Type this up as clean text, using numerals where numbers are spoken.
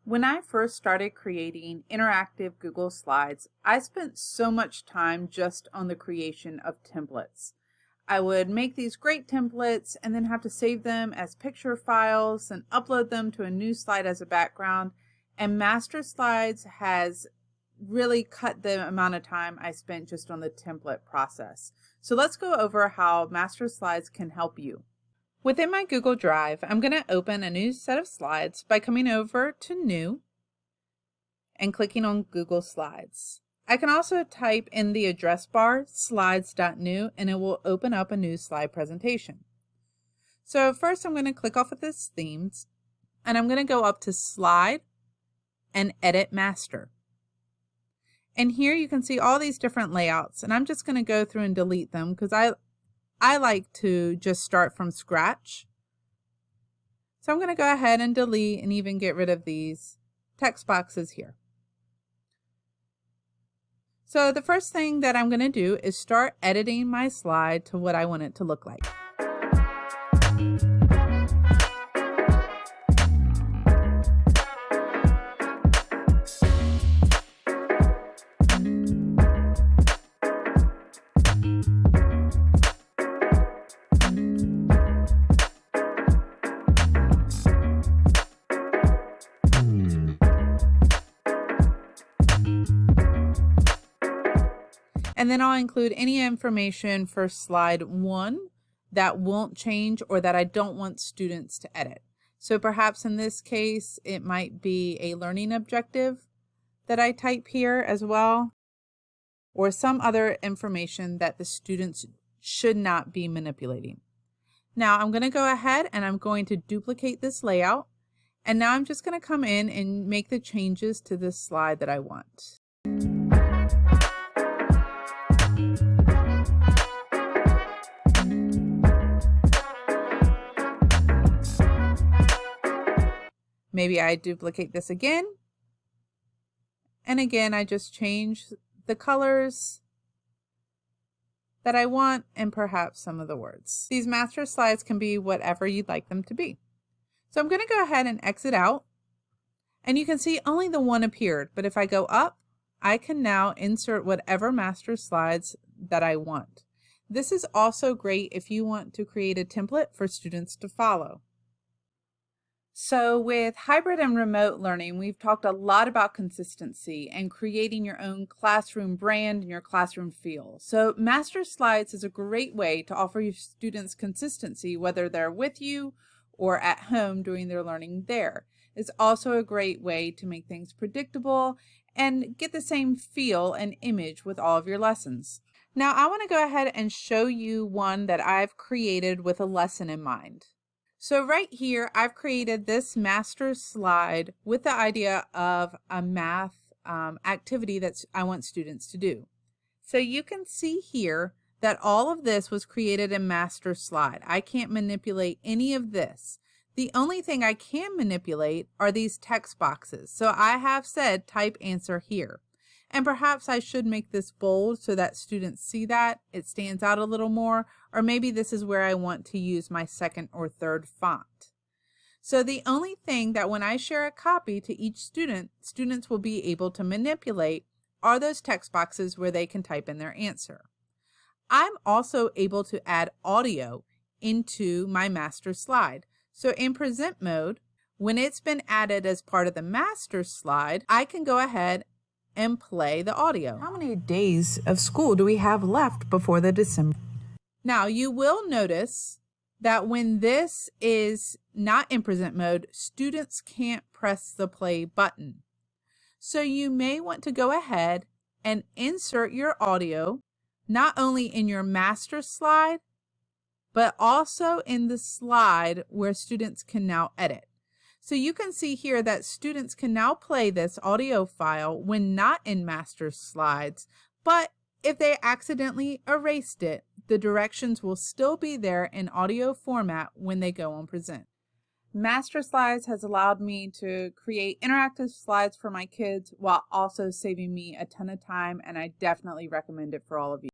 When I first started creating interactive Google Slides, I spent so much time just on the creation of templates. I would make these great templates and then have to save them as picture files and upload them to a new slide as a background. And Master Slides has really cut the amount of time I spent just on the template process. So let's go over how Master Slides can help you. Within my Google Drive, I'm going to open a new set of slides by coming over to New and clicking on Google Slides. I can also type in the address bar slides.new and it will open up a new slide presentation. So first I'm going to click off of this themes and I'm going to go up to Slide and Edit Master. And here you can see all these different layouts, and I'm just going to go through and delete them because I like to just start from scratch. So I'm going to go ahead and delete and even get rid of these text boxes here. So the first thing that I'm going to do is start editing my slide to what I want it to look like. And then I'll include any information for slide 1 that won't change or that I don't want students to edit. So perhaps in this case, it might be a learning objective that I type here as well, or some other information that the students should not be manipulating. Now I'm going to go ahead and I'm going to duplicate this layout. And now I'm just going to come in and make the changes to this slide that I want. Maybe I duplicate this again. And again, I just change the colors that I want and perhaps some of the words. These master slides can be whatever you'd like them to be. So I'm going to go ahead and exit out. And you can see only the one appeared. But if I go up, I can now insert whatever master slides that I want. This is also great if you want to create a template for students to follow. So with hybrid and remote learning, we've talked a lot about consistency and creating your own classroom brand and your classroom feel. So Master Slides is a great way to offer your students consistency, whether they're with you or at home doing their learning there. It's also a great way to make things predictable and get the same feel and image with all of your lessons. Now I want to go ahead and show you one that I've created with a lesson in mind. So right here, I've created this master slide with the idea of a math activity that I want students to do. So you can see here that all of this was created in master slide. I can't manipulate any of this. The only thing I can manipulate are these text boxes. So I have said type answer here. And perhaps I should make this bold so that students see that it stands out a little more, or maybe this is where I want to use my second or third font. So the only thing that when I share a copy to each student, students will be able to manipulate are those text boxes where they can type in their answer. I'm also able to add audio into my master slide. So in present mode, when it's been added as part of the master slide, I can go ahead and play the audio. How many days of school do we have left before the December? Now you will notice that when this is not in present mode, students can't press the play button. So you may want to go ahead and insert your audio not only in your master slide, but also in the slide where students can now edit. So you can see here that students can now play this audio file when not in master slides, but if they accidentally erased it, the directions will still be there in audio format when they go on present. Master Slides has allowed me to create interactive slides for my kids while also saving me a ton of time, and I definitely recommend it for all of you.